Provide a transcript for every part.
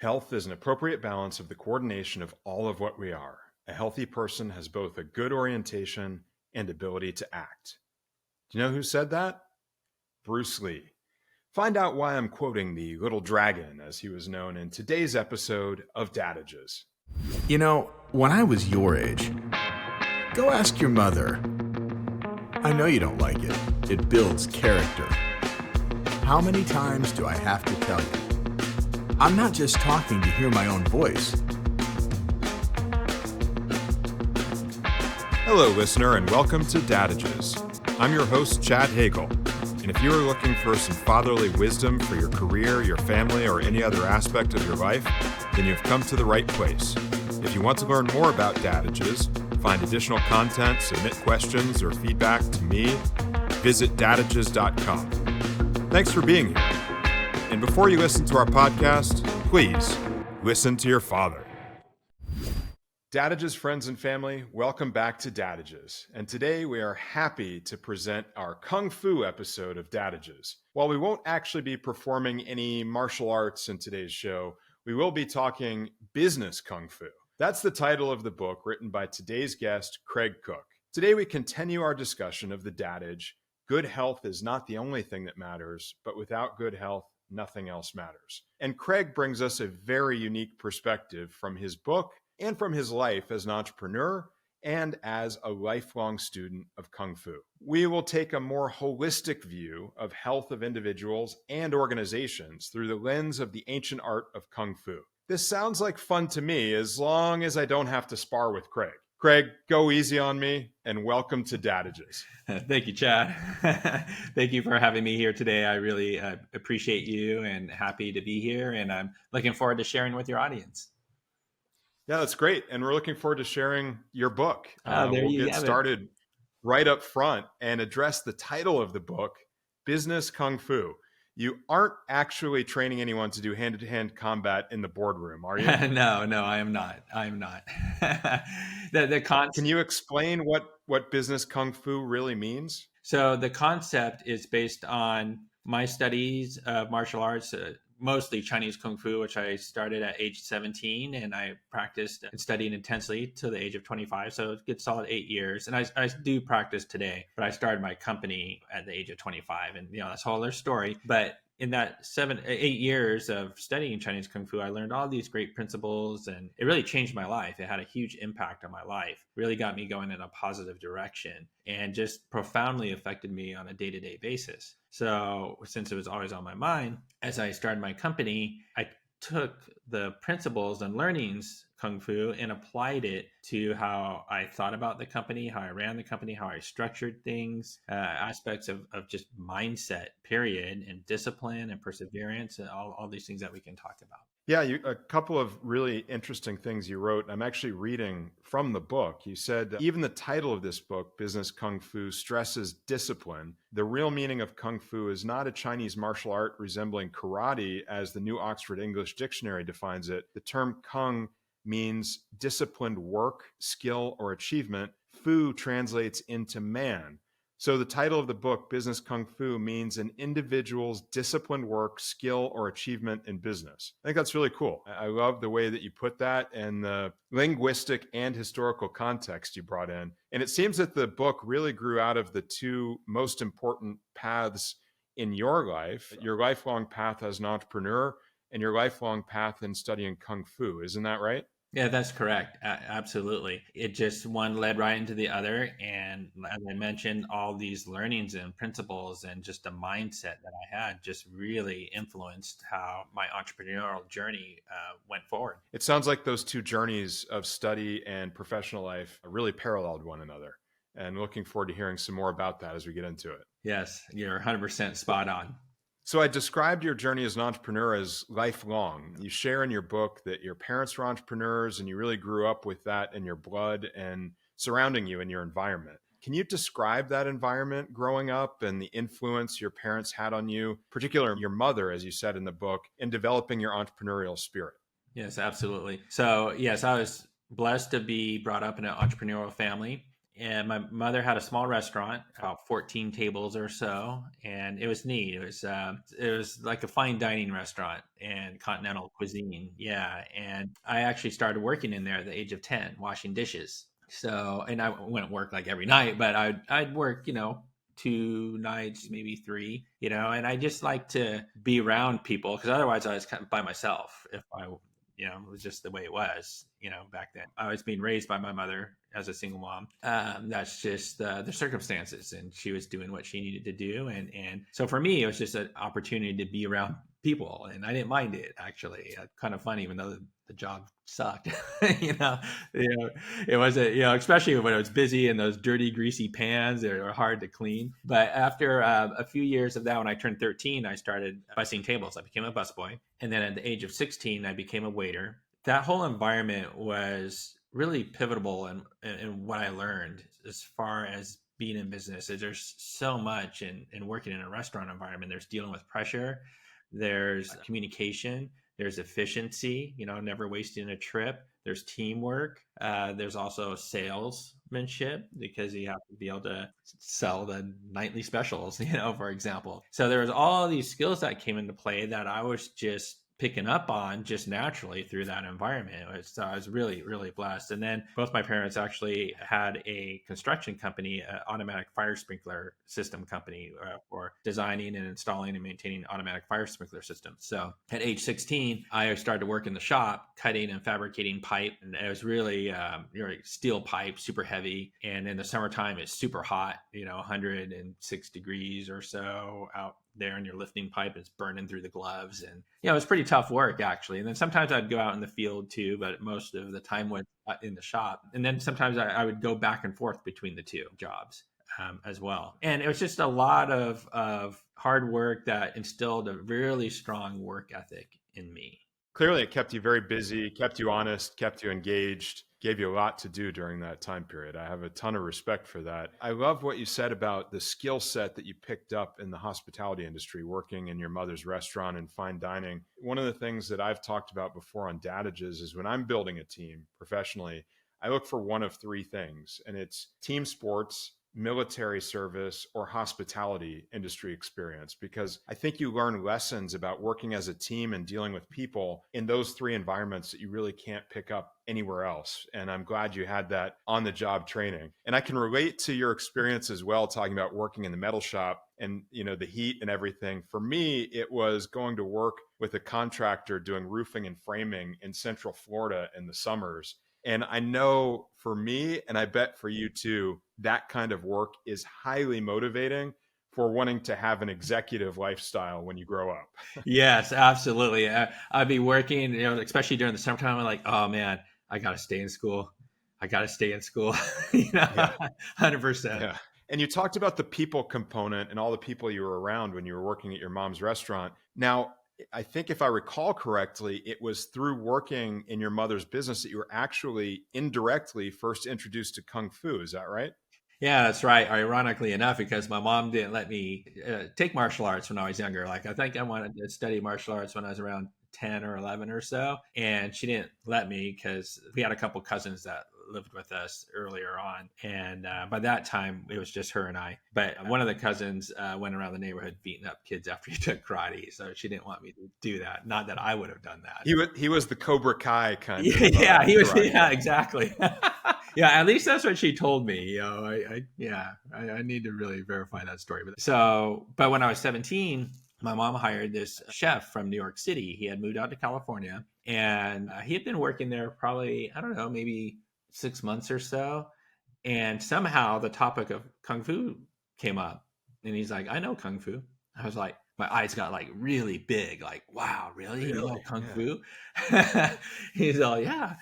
Health is an appropriate balance of the coordination of all of what we are. A healthy person has both a good orientation and ability to act. Do you know who said that? Bruce Lee. Find out why I'm quoting the Little Dragon, as he was known in today's episode of Dadages. You know, when I was your age, go ask your mother. I know you don't like it. It builds character. How many times do I have to tell you? I'm not just talking to hear my own voice. Hello, listener, and welcome to Dadages. I'm your host, Chad Hagle. And if you are looking for some fatherly wisdom for your career, your family, or any other aspect of your life, then you've come to the right place. If you want to learn more about Dadages, find additional content, submit questions, or feedback to me, visit dadages.com. Thanks for being here. And before you listen to our podcast, please listen to your father. Dadages friends and family, welcome back to Dadages. And today we are happy to present our Kung Fu episode of Dadages. While we won't actually be performing any martial arts in today's show, we will be talking business Kung Fu. That's the title of the book written by today's guest, Craig Cooke. Today we continue our discussion of the Dadage. Good health is not the only thing that matters, but without good health, nothing else matters. And Craig brings us a very unique perspective from his book and from his life as an entrepreneur and as a lifelong student of Kung Fu. We will take a more holistic view of health of individuals and organizations through the lens of the ancient art of Kung Fu. This sounds like fun to me as long as I don't have to spar with Craig. Craig, go easy on me and welcome to Dadages. Thank you, Chad. Thank you for having me here today. I really appreciate you and happy to be here. And I'm looking forward to sharing with your audience. Yeah, that's great. And we're looking forward to sharing your book. There we'll you get have started right up front and address the title of the book, Business Kung Fu. You aren't actually training anyone to do hand-to-hand combat in the boardroom, are you? No, I am not. Can you explain what business Kung Fu really means? So the concept is based on my studies of martial arts, mostly Chinese Kung Fu, which I started at age 17, and I practiced and studied intensely to the age of 25. So it's a good solid 8 years. And I do practice today, but I started my company at the age of 25. And, that's a whole other story. But in that 8 years of studying Chinese Kung Fu, I learned all these great principles, and it really changed my life. It had a huge impact on my life, really got me going in a positive direction, and just profoundly affected me on a day-to-day basis. So since it was always on my mind, as I started my company, I took the principles and learnings Kung Fu and applied it to how I thought about the company, how I ran the company, how I structured things, aspects of just mindset, period, and discipline and perseverance, and all these things that we can talk about. Yeah, a couple of really interesting things you wrote. I'm actually reading from the book. You said even the title of this book, Business Kung Fu, stresses discipline. The real meaning of Kung Fu is not a Chinese martial art resembling karate, as the New Oxford English Dictionary defines it. The term Kung means disciplined work, skill, or achievement. Fu translates into man. So the title of the book, Business Kung Fu, means an individual's disciplined work, skill, or achievement in business. I think that's really cool. I love the way that you put that and the linguistic and historical context you brought in. And it seems that the book really grew out of the two most important paths in your life, your lifelong path as an entrepreneur and your lifelong path in studying Kung Fu. Isn't that right? Yeah, that's correct. Absolutely. It just one led right into the other. And as I mentioned, all these learnings and principles and just the mindset that I had just really influenced how my entrepreneurial journey went forward. It sounds like those two journeys of study and professional life really paralleled one another. And looking forward to hearing some more about that as we get into it. Yes, you're 100% spot on. So I described your journey as an entrepreneur as lifelong. You share in your book that your parents were entrepreneurs and you really grew up with that in your blood and surrounding you in your environment. Can you describe that environment growing up and the influence your parents had on you, particularly your mother, as you said in the book, in developing your entrepreneurial spirit? Yes, absolutely. So yes, I was blessed to be brought up in an entrepreneurial family. And my mother had a small restaurant, about 14 tables or so, and it was neat. It was like a fine dining restaurant and continental cuisine. Yeah, and I actually started working in there at the age of 10, washing dishes. So, and I wouldn't work like every night, but I'd work, 2 nights, maybe 3, and I just like to be around people because otherwise I was kind of by myself if I, it was just the way it was, back then. I was being raised by my mother as a single mom. That's just the circumstances, and she was doing what she needed to do. And so for me, it was just an opportunity to be around people, and I didn't mind it, actually. Kind of funny, even though the job sucked. It wasn't, especially when it was busy and those dirty, greasy pans, they were hard to clean. But after a few years of that, when I turned 13, I started bussing tables. I became a busboy. And then at the age of 16, I became a waiter. That whole environment was really pivotal in what I learned as far as being in business. There's so much in working in a restaurant environment. There's dealing with pressure, there's communication, there's efficiency, never wasting a trip. There's teamwork. There's also salesmanship because you have to be able to sell the nightly specials, for example. So there was all these skills that came into play that I was just picking up on just naturally through that environment. So I was really, really blessed. And then both my parents actually had a construction company, an automatic fire sprinkler system company for designing and installing and maintaining automatic fire sprinkler systems. So at age 16, I started to work in the shop, cutting and fabricating pipe. And it was really steel pipe, super heavy. And in the summertime, it's super hot, 106 degrees or so out there, and you're lifting pipe, it's burning through the gloves, and it was pretty tough work, actually. And then sometimes I'd go out in the field too, but most of the time was in the shop. And then sometimes I would go back and forth between the two jobs as well. And it was just a lot of hard work that instilled a really strong work ethic in me. Clearly, it kept you very busy, kept you honest, kept you engaged, gave you a lot to do during that time period. I have a ton of respect for that. I love what you said about the skill set that you picked up in the hospitality industry, working in your mother's restaurant and fine dining. One of the things that I've talked about before on Dadages is when I'm building a team professionally, I look for one of 3 things, and it's team sports, military service, or hospitality industry experience, because I think you learn lessons about working as a team and dealing with people in those 3 environments that you really can't pick up anywhere else. And I'm glad you had that on the job training. And I can relate to your experience as well, talking about working in the metal shop and, the heat and everything. For me, it was going to work with a contractor doing roofing and framing in Central Florida in the summers. And I know for me, and I bet for you too, that kind of work is highly motivating for wanting to have an executive lifestyle when you grow up. Yes, absolutely. I'd be working, especially during the summertime. I'm like, oh man, I got to stay in school. I got to stay in school, Yeah. 100%. Yeah. And you talked about the people component and all the people you were around when you were working at your mom's restaurant. Now, I think if I recall correctly, it was through working in your mother's business that you were actually indirectly first introduced to Kung Fu. Is that right? Yeah, that's right. Ironically enough, because my mom didn't let me take martial arts when I was younger. Like, I think I wanted to study martial arts when I was around 10 or 11 or so. And she didn't let me because we had a couple cousins that lived with us earlier on. And by that time, it was just her and I. But one of the cousins went around the neighborhood beating up kids after he took karate. So she didn't want me to do that. Not that I would have done that. He was the Cobra Kai kind of. Yeah, he was. Karate. Yeah, exactly. Yeah, at least that's what she told me. I need to really verify that story. But when I was 17, my mom hired this chef from New York City. He had moved out to California, and he had been working there probably, I don't know, maybe 6 months or so. And somehow the topic of Kung Fu came up, and he's like, I know Kung Fu. I was like, my eyes got like really big, like, wow, really? You know Kung Fu? He's all, yeah.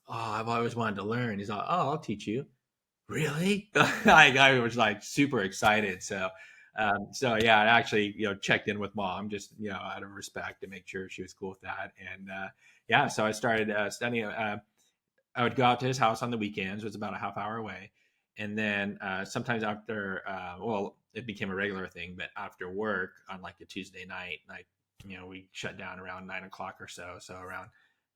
Oh, I've always wanted to learn. He's like, oh, I'll teach you. Really? I was like super excited. So yeah, I actually, checked in with mom just, out of respect to make sure she was cool with that. And so I started studying. I would go out to his house on the weekends. It was about a half hour away. And then sometimes after, it became a regular thing, but after work on like a Tuesday night, we shut down around 9 o'clock or so. So around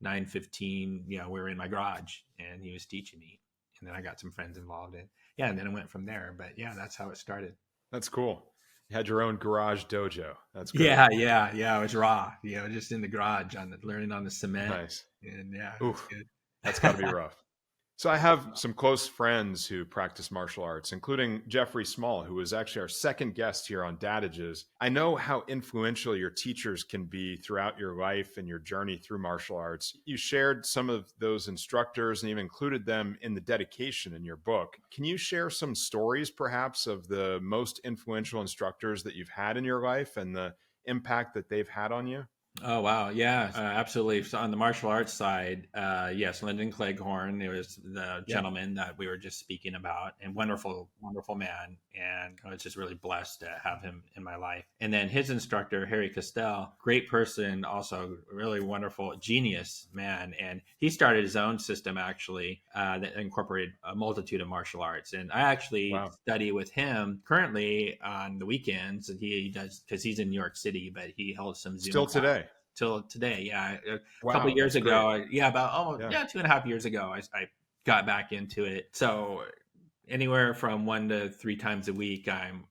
9:15, we were in my garage and he was teaching me. And then I got some friends involved in, yeah. And then it went from there. But yeah, that's how it started. That's cool. You had your own garage dojo. That's great. Yeah. It was raw, just in the garage learning on the cement. Nice. And yeah, Oof, it's good. that's got to be rough. So I have some close friends who practice martial arts, including Jeffrey Small, who was actually our second guest here on Dadages. I know how influential your teachers can be throughout your life and your journey through martial arts. You shared some of those instructors and even included them in the dedication in your book. Can you share some stories, perhaps, of the most influential instructors that you've had in your life and the impact that they've had on you? Oh, wow. Yeah, absolutely. So on the martial arts side, yes, Lyndon Cleghorn, it was the gentleman that we were just speaking about, and wonderful, wonderful man. And I was just really blessed to have him in my life. And then his instructor, Harry Castell, great person, also really wonderful, genius man. And he started his own system, actually, that incorporated a multitude of martial arts. And I actually study with him currently on the weekends. And he does, because he's in New York City, but he holds some Zoom Still today. Till today. Yeah. Wow, couple years ago. great. About 2.5 years ago, I got back into it. So anywhere from 1 to 3 times a week, I'm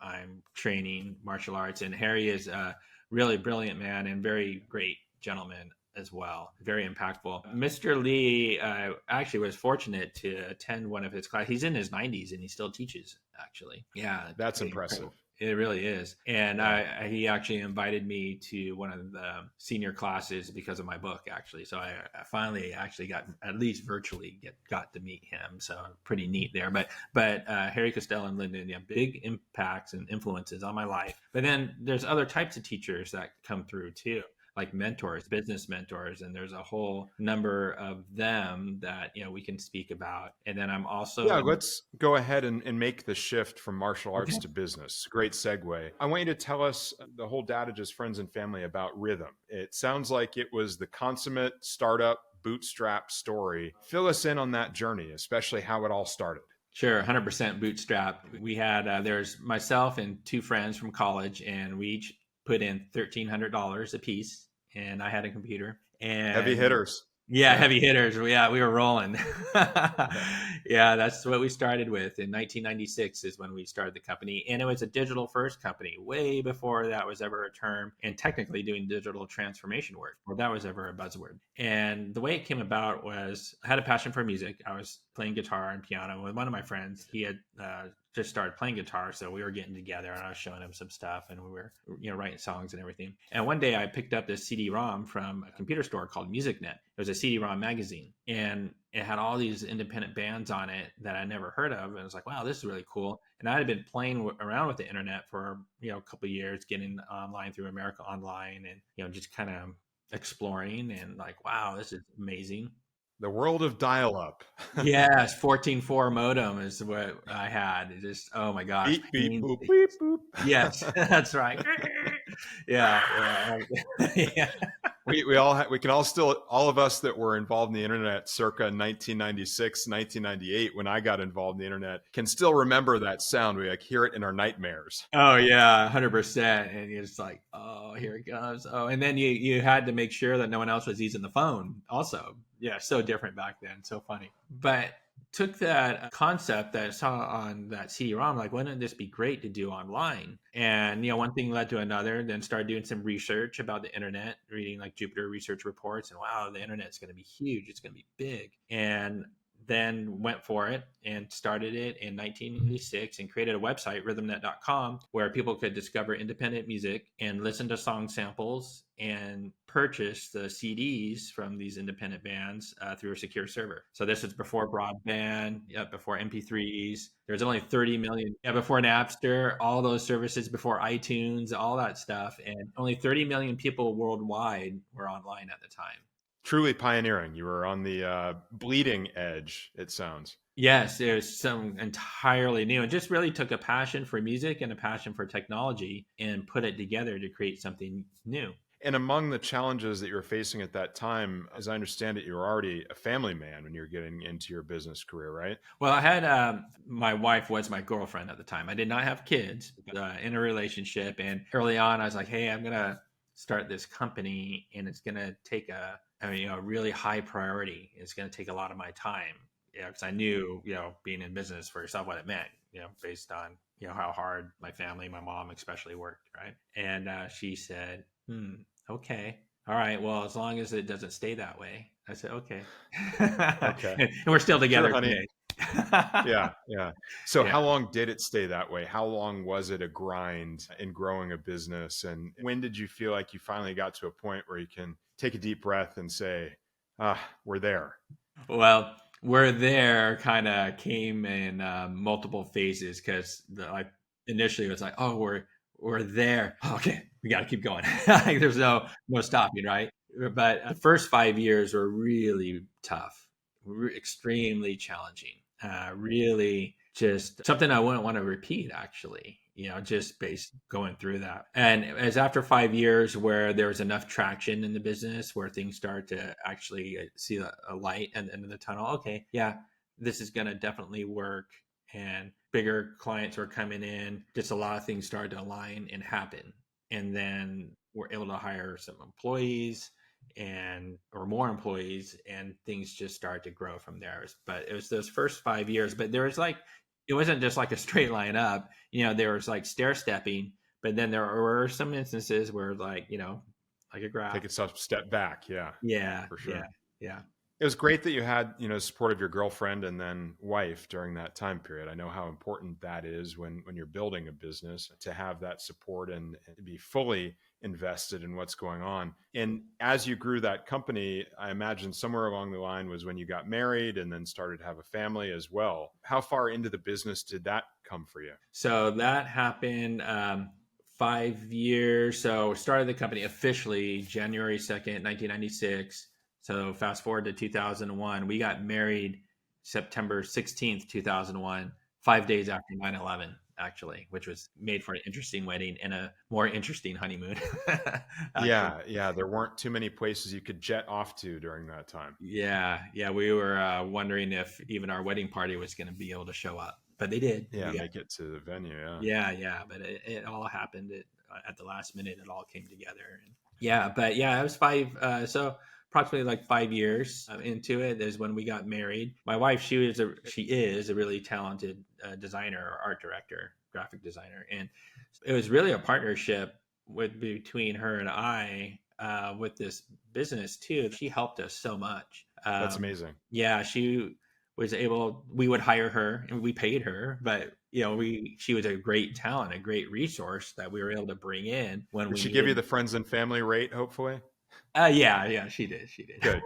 training martial arts. And Harry is a really brilliant man and very great gentleman as well. Very impactful. Mr. Lee actually was fortunate to attend one of his classes. He's in his 90s and he still teaches, actually. Yeah. That's impressive. Incredible. It really is. And he actually invited me to one of the senior classes because of my book, actually. So I finally actually got, at least virtually, got to meet him. So pretty neat there. But Harry Castell and Lyndon, big impacts and influences on my life. But then there's other types of teachers that come through too, like mentors, business mentors, and there's a whole number of them that we can speak about. And then I'm also let's go ahead and make the shift from martial arts to business. Great segue. I want you to tell us, the whole Dadages friends and family, about Rhythm. It sounds like it was the consummate startup bootstrap story. Fill us in on that journey, especially how it all started. Sure, 100% bootstrap. We had there's myself and 2 friends from college, and we each put in $1,300 a piece, and I had a computer. And heavy hitters. Yeah, heavy hitters. Yeah, we were rolling. Yeah, that's what we started with. In 1996 is when we started the company. And it was a digital first company, way before that was ever a term, and technically doing digital transformation work, or that was ever a buzzword. And the way it came about was I had a passion for music. I was playing guitar and piano with one of my friends. He had just started playing guitar, so we were getting together and I was showing him some stuff, and we were writing songs and everything. And one day I picked up this CD-ROM from a computer store called MusicNet. It was a CD-ROM magazine, and it had all these independent bands on it that I never heard of, and I was like, wow, this is really cool. And I had been playing around with the internet for a couple of years, getting online through America Online, and just kind of exploring, and like, wow, this is amazing. The world of dial-up. Yes, 14.4 modem is what I had. It just, oh my gosh. Beep, beep, boop, beep, boop. Yes, that's right. Yeah. We can all still, all of us that were involved in the internet circa 1996, 1998, when I got involved in the internet, can still remember that sound. We hear it in our nightmares. Oh yeah, 100%. And you're just like, oh, here it comes. Oh, and then you had to make sure that no one else was using the phone also. Yeah, so different back then. So funny. But took that concept that I saw on that CD-ROM, like, wouldn't this be great to do online? And, one thing led to another, then started doing some research about the internet, reading like Jupiter Research reports, and wow, the internet's going to be huge. It's going to be big. And then went for it and started it in 1986 and created a website, rhythmnet.com, where people could discover independent music and listen to song samples and purchase the CDs from these independent bands through a secure server. So this was before broadband, before MP3s. There's only 30 million, before Napster, all those services, before iTunes, all that stuff. And only 30 million people worldwide were online at the time. Truly pioneering. You were on the bleeding edge, it sounds. Yes, there's some entirely new, and just really took a passion for music and a passion for technology and put it together to create something new. And among the challenges that you were facing at that time, as I understand it, you were already a family man when you were getting into your business career, right? Well, I had my wife was my girlfriend at the time. I did not have kids, in a relationship. And early on, I was like, hey, I'm going to start this company, and it's going to take a really high priority. It's going to take a lot of my time. because I knew, being in business for yourself, what it meant, based on, how hard my family, my mom especially worked. Right. And she said, okay. All right. Well, as long as it doesn't stay that way. I said, okay. Okay. And we're still Sure, together honey. today. Yeah, yeah. So Yeah. how long did it stay that way? How long was it a grind in growing a business? And when did you feel like you finally got to a point where you can take a deep breath and say, we're there? Well, we're there kind of came in multiple phases because initially it was like, oh, we're there. Okay, we got to keep going. Like, there's no stopping, right? But the first 5 years were really tough, extremely challenging. Really, just something I wouldn't want to repeat. Actually, just based going through that. And as after 5 years, where there was enough traction in the business, where things start to actually see a light at the end of the tunnel. Okay, yeah, this is going to definitely work. And bigger clients were coming in. Just a lot of things started to align and happen. And then we're able to hire some employees or more employees, and things just started to grow from there. But it was those first 5 years. But there was it wasn't just like a straight line up. There was like stair stepping. But then there were some instances where like a graph. Take a step back. Yeah, Yeah, for sure. yeah. It was great that you had, support of your girlfriend and then wife during that time period. I know how important that is when you're building a business, to have that support and be fully invested in what's going on. And as you grew that company, I imagine somewhere along the line was when you got married and then started to have a family as well. How far into the business did that come for you? So that happened 5 years. So started the company officially January 2nd, 1996. So fast forward to 2001, we got married September 16th, 2001, 5 days after 9/11, actually, which was made for an interesting wedding and a more interesting honeymoon. Yeah. There weren't too many places you could jet off to during that time. Yeah. We were wondering if even our wedding party was going to be able to show up, but they did. Yeah, make it to the venue. Yeah. But it all happened at the last minute. It all came together. It was so approximately like 5 years into it is when we got married. My wife, she is a really talented designer, art director, graphic designer, and it was really a partnership between her and I with this business too. She helped us so much. That's amazing. Yeah, she was able. We would hire her and we paid her, but she was a great talent, a great resource that we were able to bring in when Did we she give you the friends and family rate, hopefully? Yeah, she did. Good.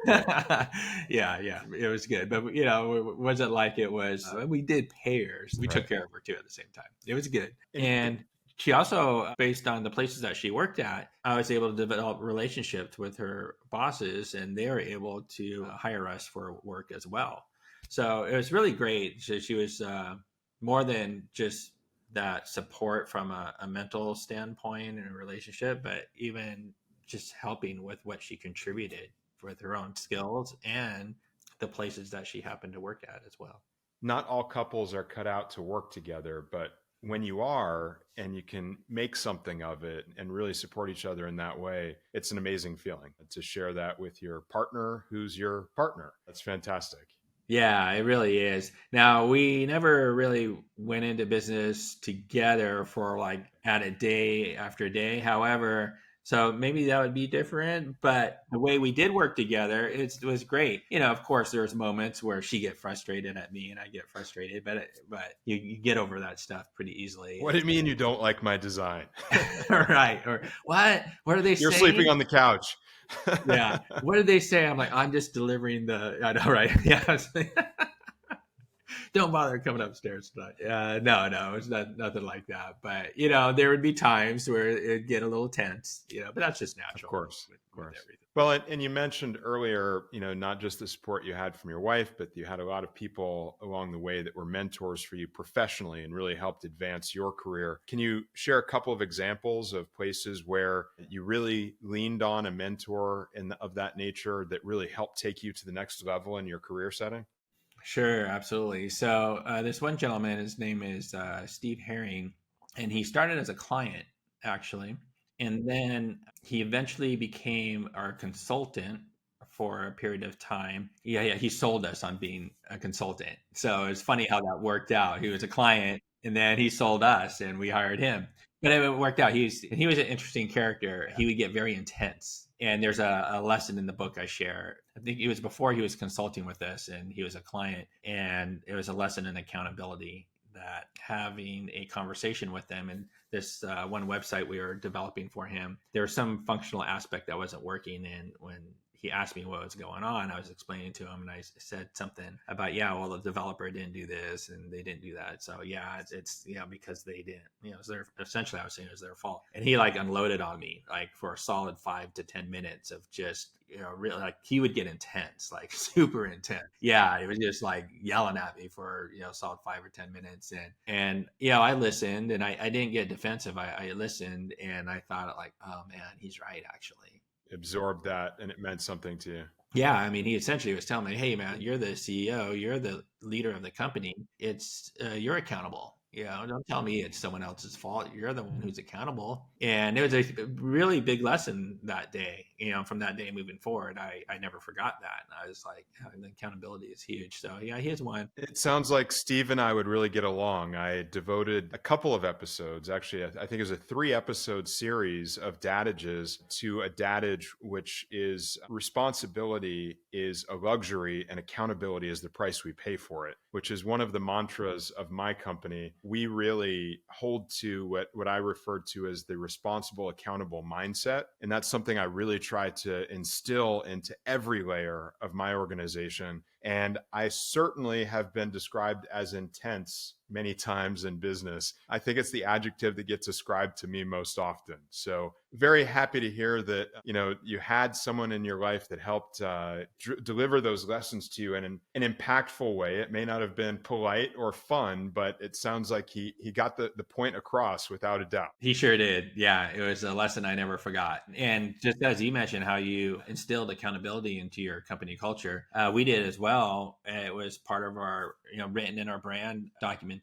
Yeah, it was good. But it wasn't like it was. We did pairs. We took care of her too at the same time. It was good. And she also, based on the places that she worked at, I was able to develop relationships with her bosses, and they were able to hire us for work as well. So it was really great. So she was more than just that support from a mental standpoint and a relationship, but even just helping with what she contributed with her own skills and the places that she happened to work at as well. Not all couples are cut out to work together, but when you are and you can make something of it and really support each other in that way, it's an amazing feeling to share that with your partner who's your partner. That's fantastic. Yeah, it really is. Now, we never really went into business together for like at a day after day. However, so maybe that would be different, but the way we did work together, it was great. Of course, there's moments where she get frustrated at me and I get frustrated, but you get over that stuff pretty easily. What do you mean you don't like my design? Right. Or what? What are they saying? You're sleeping on the couch. Yeah. What did they say? I'm like, I'm just delivering I know, right? Yeah. Don't bother coming upstairs tonight. No, it's nothing like that. But there would be times where it'd get a little tense. But that's just natural. Of course. With everything. Well, and you mentioned earlier, not just the support you had from your wife, but you had a lot of people along the way that were mentors for you professionally and really helped advance your career. Can you share a couple of examples of places where you really leaned on a mentor of that nature that really helped take you to the next level in your career setting? Sure, absolutely. So this one gentleman, his name is Steve Herring, and he started as a client, actually. And then he eventually became our consultant for a period of time. Yeah, he sold us on being a consultant. So it's funny how that worked out. He was a client and then he sold us and we hired him. But it worked out. He was an interesting character. He would get very intense. And there's a lesson in the book I share. I think it was before he was consulting with us and he was a client. And it was a lesson in accountability, that having a conversation with them, and this one website we were developing for him, there was some functional aspect that wasn't working. And when he asked me what was going on, I was explaining to him and I said something about, yeah, well, the developer didn't do this and they didn't do that. So yeah, it's because they didn't, it's essentially I was saying it was their fault. And he like unloaded on me like for a solid 5 to 10 minutes of just, really like he would get intense, like super intense. Yeah. He was just like yelling at me for, solid 5 or 10 minutes. And I listened and I didn't get defensive. I listened and I thought like, oh man, he's right. Actually absorbed that and it meant something to you. Yeah. I mean, he essentially was telling me, hey man, you're the CEO, you're the leader of the company. It's, you're accountable. Don't tell me it's someone else's fault. You're the one who's accountable. And it was a really big lesson that day. From that day moving forward, I never forgot that. And I was like, the accountability is huge. So yeah, here's one. It sounds like Steve and I would really get along. I devoted a couple of episodes, actually, I think it was a 3-episode series of Dadages to a dadage, which is responsibility is a luxury and accountability is the price we pay for it, which is one of the mantras of my company. We really hold to what I refer to as the responsible, accountable mindset. And that's something I really try to instill into every layer of my organization. And I certainly have been described as intense many times in business. I think it's the adjective that gets ascribed to me most often. So very happy to hear that, you had someone in your life that helped deliver those lessons to you in an impactful way. It may not have been polite or fun, but it sounds like he got the point across without a doubt. He sure did. Yeah, it was a lesson I never forgot. And just as you mentioned how you instilled accountability into your company culture, we did as well. It was part of our, written in our brand documentation,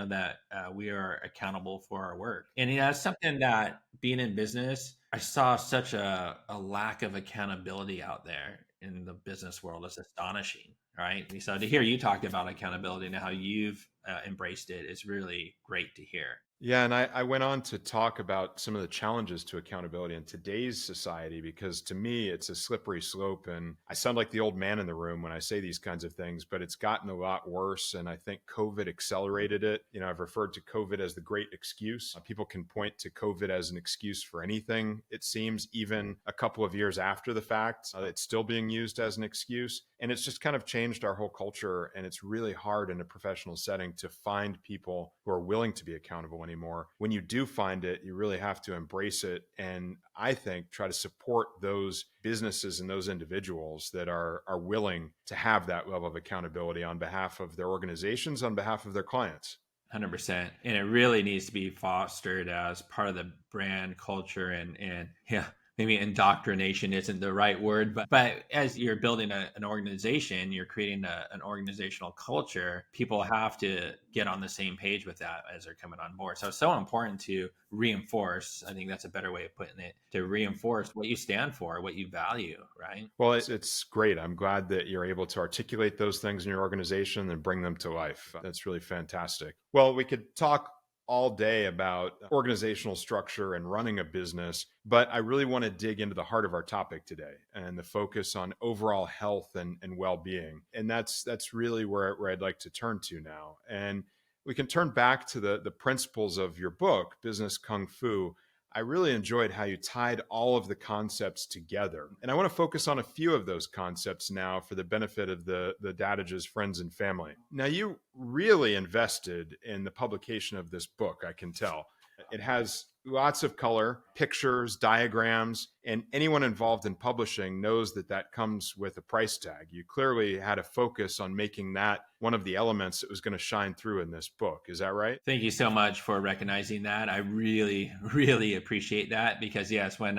that we are accountable for our work. And that's something that being in business, I saw such a lack of accountability out there in the business world. Is astonishing, right? So to hear you talk about accountability and how you've embraced it is really great to hear. Yeah, and I went on to talk about some of the challenges to accountability in today's society, because to me, it's a slippery slope. And I sound like the old man in the room when I say these kinds of things, but it's gotten a lot worse. And I think COVID accelerated it. I've referred to COVID as the great excuse. People can point to COVID as an excuse for anything. It seems even a couple of years after the fact, it's still being used as an excuse. And it's just kind of changed our whole culture. And it's really hard in a professional setting to find people who are willing to be accountable anymore. When you do find it, you really have to embrace it. And I think try to support those businesses and those individuals that are willing to have that level of accountability on behalf of their organizations, on behalf of their clients. 100%. And it really needs to be fostered as part of the brand culture and yeah. Maybe indoctrination isn't the right word, but as you're building an organization, you're creating an organizational culture, people have to get on the same page with that as they're coming on board. So it's so important to reinforce, I think that's a better way of putting it, to reinforce what you stand for, what you value, right? Well, it's great. I'm glad that you're able to articulate those things in your organization and bring them to life. That's really fantastic. Well, we could talk all day about organizational structure and running a business, but I really want to dig into the heart of our topic today and the focus on overall health and well-being. And that's really where I'd like to turn to now. And we can turn back to the principles of your book, Business Kung Fu. I really enjoyed how you tied all of the concepts together. And I want to focus on a few of those concepts now for the benefit of the Dadages friends and family. Now, you really invested in the publication of this book, I can tell. It has lots of color, pictures, diagrams, and anyone involved in publishing knows that comes with a price tag. You clearly had a focus on making that one of the elements that was going to shine through in this book. Is that right? Thank you so much for recognizing that. I really, really appreciate that because yes, when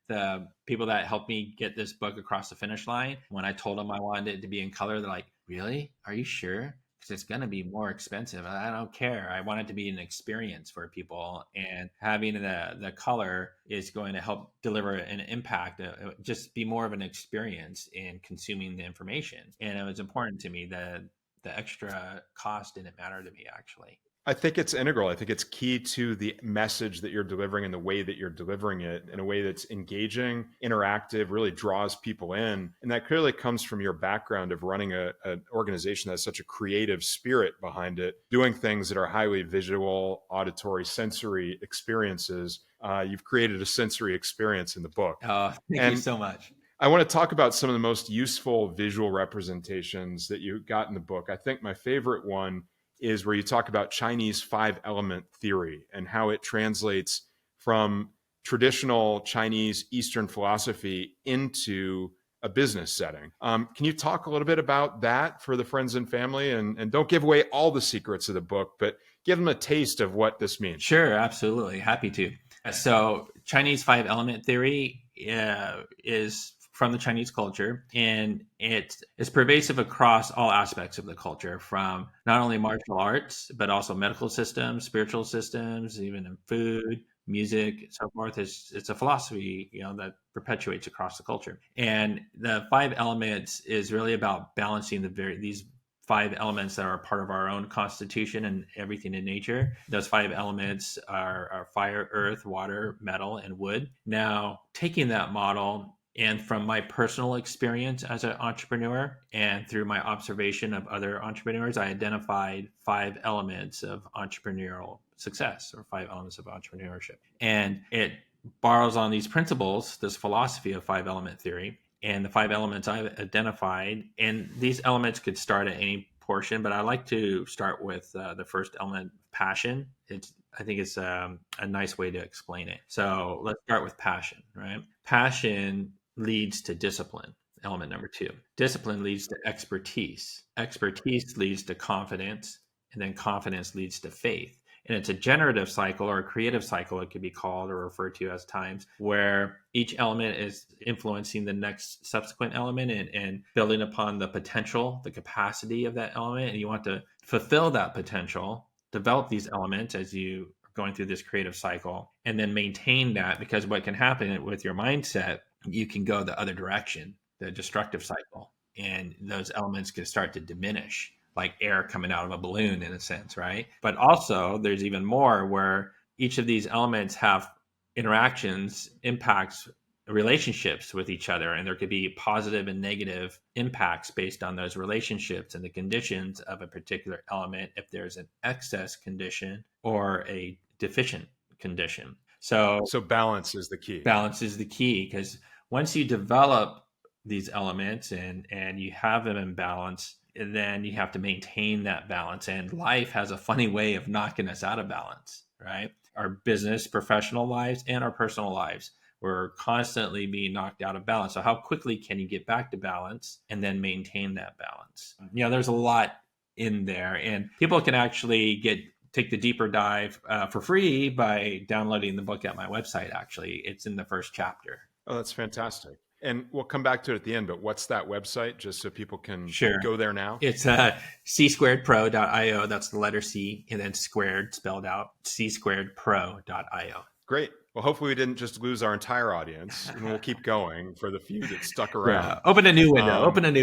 the people that helped me get this book across the finish line, when I told them I wanted it to be in color, they're like, really? Are you sure? because it's going to be more expensive. I don't care. I want it to be an experience for people, and having the color is going to help deliver an impact, just be more of an experience in consuming the information. And it was important to me that the extra cost didn't matter to me, actually. I think it's integral. I think it's key to the message that you're delivering and the way that you're delivering it in a way that's engaging, interactive, really draws people in. And that clearly comes from your background of running an organization that has such a creative spirit behind it, doing things that are highly visual, auditory, sensory experiences. You've created a sensory experience in the book. Oh, thank you so much. I want to talk about some of the most useful visual representations that you got in the book. I think my favorite one is where you talk about Chinese 5-element theory and how it translates from traditional Chinese Eastern philosophy into a business setting. Can you talk a little bit about that for the friends and family? And don't give away all the secrets of the book, but give them a taste of what this means. Sure, absolutely. Happy to. So Chinese 5-element theory is from the Chinese culture, and it is pervasive across all aspects of the culture, from not only martial arts, but also medical systems, spiritual systems, even in food, music, and so forth. It's a philosophy, that perpetuates across the culture. And the 5 elements is really about balancing these 5 elements that are part of our own constitution and everything in nature. Those 5 elements are fire, earth, water, metal, and wood. Now, taking that model, and from my personal experience as an entrepreneur and through my observation of other entrepreneurs, I identified 5 elements of entrepreneurial success, or 5 elements of entrepreneurship. And it borrows on these principles, this philosophy of 5-element theory, and the 5 elements I've identified. And these elements could start at any portion, but I like to start with the first element, passion. I think it's a nice way to explain it. So let's start with passion, right? Passion leads to discipline, element number 2. Discipline leads to expertise. Expertise leads to confidence, and then confidence leads to faith. And it's a generative cycle, or a creative cycle, it could be called or referred to as times, where each element is influencing the next subsequent element and building upon the potential, the capacity of that element. And you want to fulfill that potential, develop these elements as you are going through this creative cycle, and then maintain that, because what can happen with your mindset, you can go the other direction, the destructive cycle, and those elements can start to diminish, like air coming out of a balloon in a sense, right? But also there's even more, where each of these elements have interactions, impacts, relationships with each other, and there could be positive and negative impacts based on those relationships and the conditions of a particular element, if there's an excess condition or a deficient condition. So balance is the key. Balance is the key, because once you develop these elements and you have them in balance, then you have to maintain that balance. And life has a funny way of knocking us out of balance, right? Our business, professional lives, and our personal lives, we're constantly being knocked out of balance. So how quickly can you get back to balance and then maintain that balance? There's a lot in there, and people can actually take the deeper dive for free by downloading the book at my website. Actually, it's in the first chapter. Oh, that's fantastic. And we'll come back to it at the end, but what's that website, just so people can go there now? It's c-squaredpro.io. That's the letter C, and then squared spelled out, c-squaredpro.io. Great. Well, hopefully we didn't just lose our entire audience, and we'll keep going for the few that stuck around. Yeah. Open a new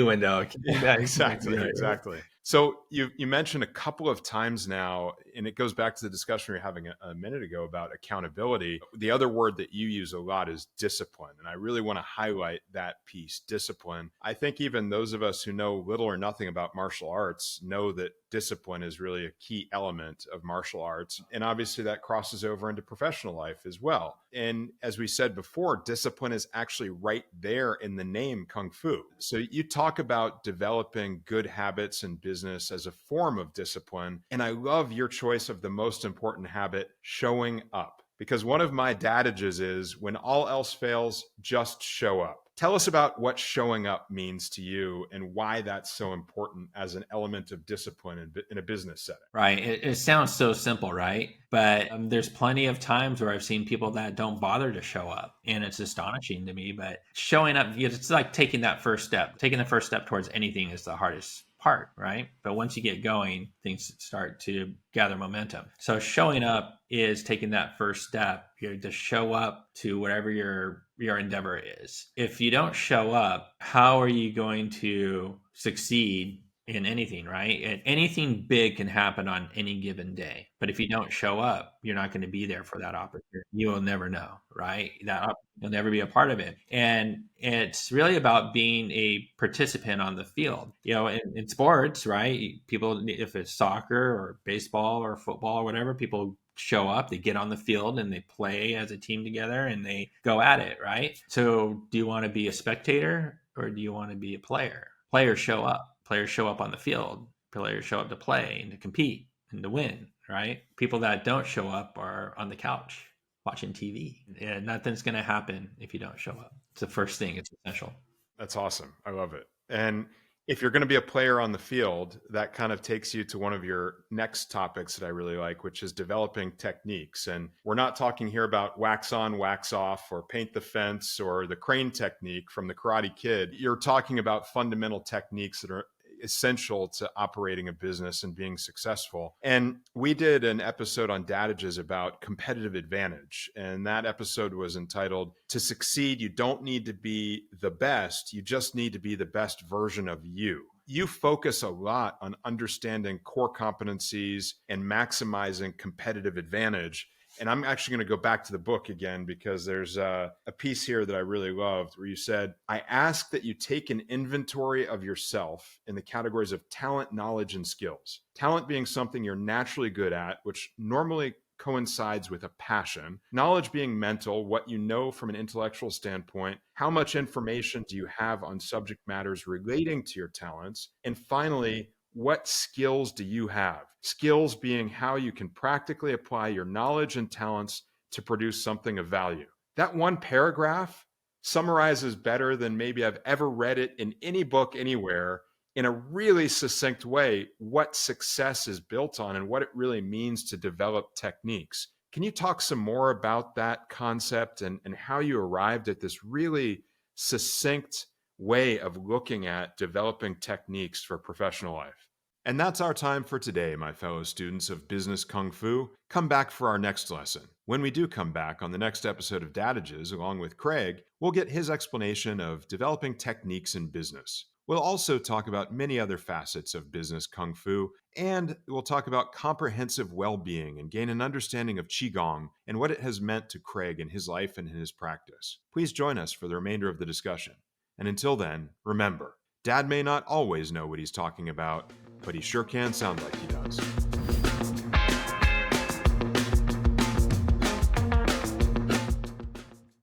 window. Yeah, exactly. So you mentioned a couple of times now, and it goes back to the discussion we were having a minute ago about accountability. The other word that you use a lot is discipline. And I really want to highlight that piece, discipline. I think even those of us who know little or nothing about martial arts know that discipline is really a key element of martial arts. And obviously that crosses over into professional life as well. And as we said before, discipline is actually right there in the name Kung Fu. So you talk about developing good habits and business as a form of discipline. And I love your choice of the most important habit, showing up. Because one of my dadages is, when all else fails, just show up. Tell us about what showing up means to you and why that's so important as an element of discipline in a business setting. Right. It sounds so simple, right? But there's plenty of times where I've seen people that don't bother to show up, and it's astonishing to me. But showing up, it's like taking that first step. Taking the first step towards anything is the hardest part, right? But once you get going, things start to gather momentum. So showing up is taking that first step. You to show up to whatever your endeavor is. If you don't show up, how are you going to succeed in anything, right? And anything big can happen on any given day. But if you don't show up, you're not going to be there for that opportunity. You will never know, right? You'll never be a part of it. And it's really about being a participant on the field. In sports, right? People, if it's soccer or baseball or football or whatever, people show up, they get on the field and they play as a team together and they go at it, right? So do you want to be a spectator or do you want to be a player? Players show up. Players show up on the field. Players show up to play and to compete and to win, right? People that don't show up are on the couch watching TV. And nothing's going to happen if you don't show up. It's the first thing. It's essential. That's awesome. I love it. And if you're going to be a player on the field, that kind of takes you to one of your next topics that I really like, which is developing techniques. And we're not talking here about wax on, wax off, or paint the fence, or the crane technique from the Karate Kid. You're talking about fundamental techniques that are essential to operating a business and being successful. And we did an episode on Dadages about competitive advantage. And that episode was entitled, "To Succeed, You Don't Need to Be the Best, You Just Need to Be the Best Version of You." You focus a lot on understanding core competencies and maximizing competitive advantage. And I'm actually going to go back to the book again because there's a piece here that I really loved where you said, "I ask that you take an inventory of yourself in the categories of talent, knowledge, and skills." Talent being something you're naturally good at, which normally coincides with a passion. Knowledge being mental, what you know from an intellectual standpoint. How much information do you have on subject matters relating to your talents? And finally, what skills do you have? Skills being how you can practically apply your knowledge and talents to produce something of value. That one paragraph summarizes better than maybe I've ever read it in any book anywhere in a really succinct way what success is built on and what it really means to develop techniques. Can you talk some more about that concept and how you arrived at this really succinct way of looking at developing techniques for professional life? And that's our time for today, my fellow students of Business Kung Fu. Come back for our next lesson. When we do come back on the next episode of Dadages, along with Craig, we'll get his explanation of developing techniques in business. We'll also talk about many other facets of business Kung Fu, and we'll talk about comprehensive well-being and gain an understanding of Qigong and what it has meant to Craig in his life and in his practice. Please join us for the remainder of the discussion. And until then, remember, Dad may not always know what he's talking about, but he sure can sound like he does.